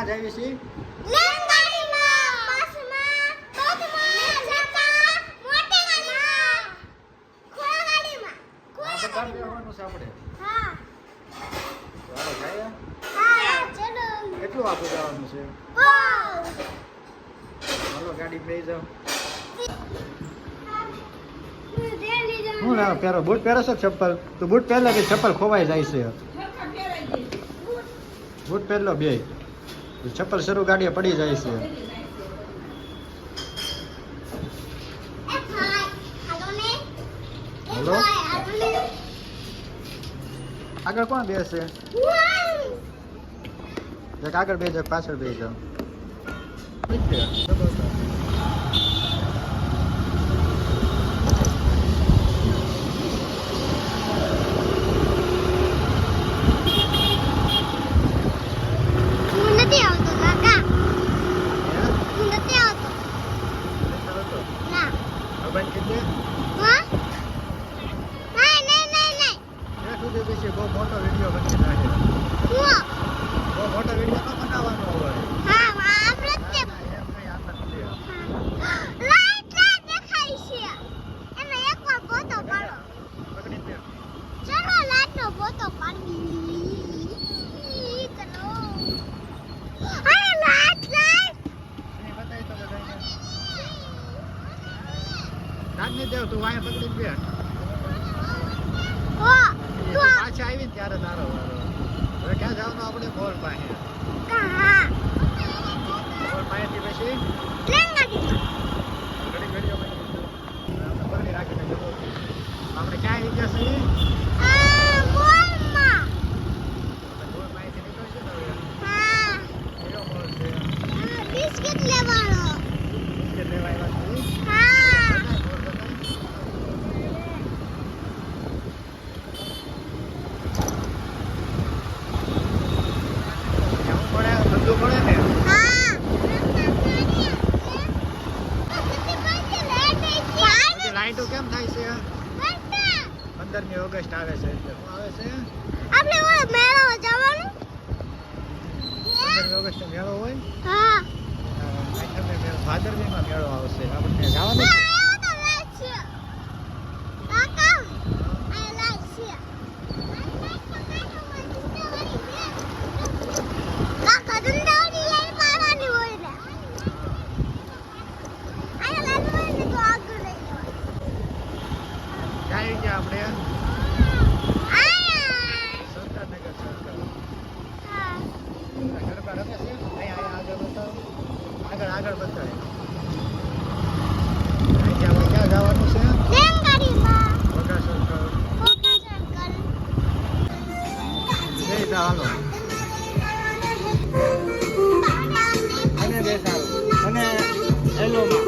ક્યાં જાવી છીએ? કેટલું આગળ જવાનું છે? હાલો ગાડી બેસી જાઓ. હું ના પહેરો બૂટ પહેરો છો ચપ્પલ? તો બૂટ પહેરલો કે ચપ્પલ ખોવાઈ જાય છે. બૂટ પહેરલો બે ચપ્પલ શરૂ ગાડીએ પડી જાય છે. હલો આગળ કોણ બેસે? એક આગળ બે જાવ પાછળ બે જાવ. બહુ મોટો વિડીયો બની નાખે. બહુ મોટો વિડીયો ન બનાવવાનો હોય. દેવ તું વાય પકડી બે પાછા આવી ને ત્યારે તારો હવે ક્યાં જવાનું આપણે? મોર પાસે. મોર પાસેથી પછી ઘડી ઘડીઓ પકડી રાખીને જવું. આપણે ક્યાં આવી ગયા છીએ? મોર પાસેથી નીકળશે ને હવે. કયો મોર છે? બિસ્કિટ લેવાનો. બિસ્કિટ લેવા આવ્યા છીએ? લાઈટો કેમ થાય છે? 15મી ઓગસ્ટ આવે છે એટલે શું આવે છે? આપણે ઓલો મેળો જવાનું. 15મી ઓગસ્ટ મેળો હોય? હા. ભાદરવીમાં મેળો આવશે. આપણે જવાનું છે. આપણે સરદારનગર સર્કલ ગરબા રમે છે. અહીંયા આગળ બતાવો. આગળ બતાવે. અહીંથી આપણે ક્યાં જવાનું છે? વગા સર્કલ. જઈ હાલો. અને બેસાડો અને હેલોમાં.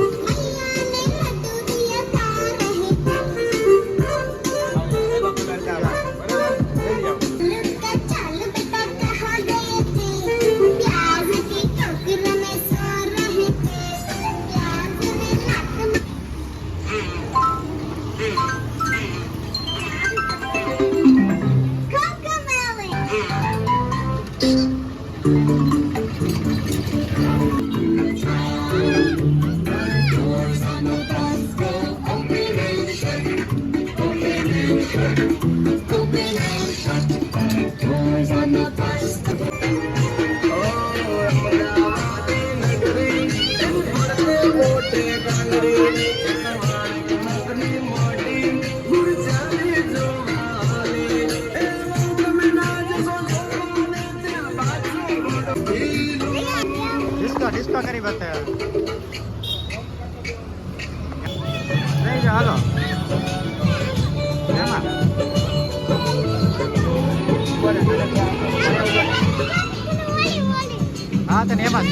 डिस्को करी बताया नहीं जा हालो हाँ तो नहीं बात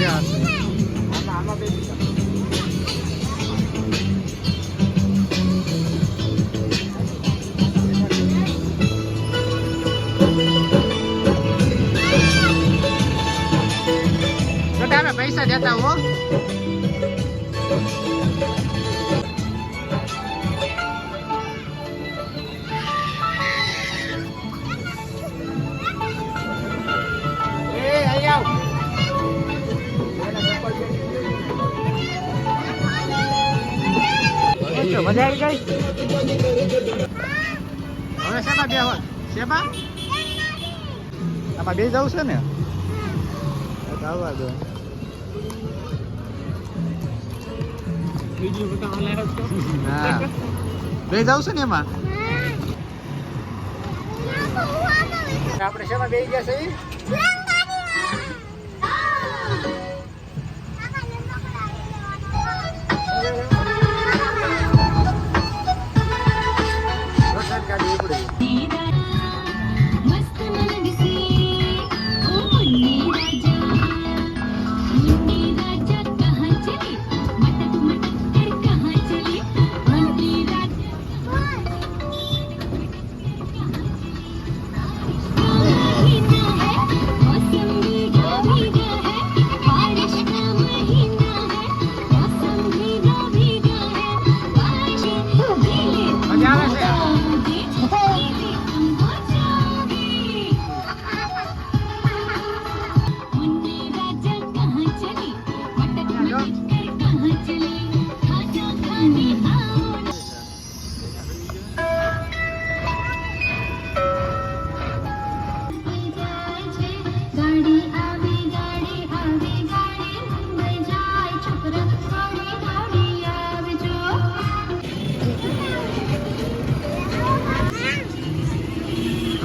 पैसा देता वो મજા આવી ગઈ. હવે શેમાં બે હોય શેમાં આમાં બે જવું છે ને આવવા દો. હા બે જવું છે ને એમાં આપણે શેમાં બે ગયા છે ગાડી ઉપડી.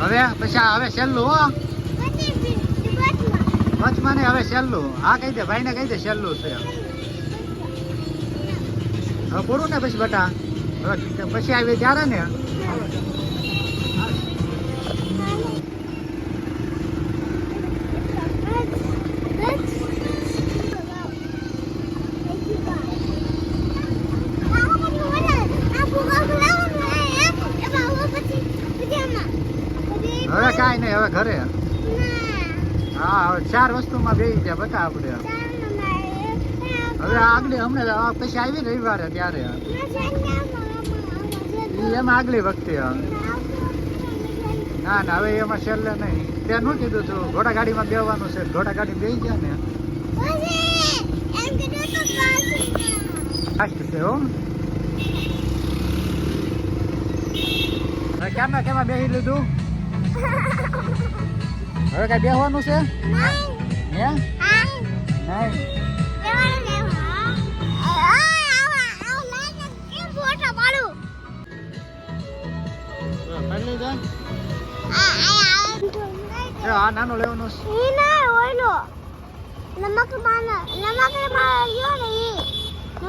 હવે પછી હવે છેલ્લું હો વચમાં ને હવે છેલ્લું. હા કહી દે ભાઈ ને કહી દે છેલ્લું છે હવે પૂરું ને પછી બટા હવે પછી આવી ત્યારે ને હવે કાંઈ નહીં હવે ઘરે. હા હવે 4 વસ્તુમાં બેસી ગયા બતા આપણે. હવે આગળ હમણાં પછી આવી રવિવારે ત્યારે એમાં આગલી વખતે ના ના હવે એમાં છેલ્લે નહીં. ત્યાં શું કીધું તું ઘોડા ગાડીમાં બેવાનું છે ઘોડા ગાડી બેસી ગયા ને ફાસ્ટ છે હો. કેમાં કેમાં બેસી લીધું હવે કઈ બેસવાનું છે હે નહીં આ નાનું લેવાનું નમક માના લ્યો ને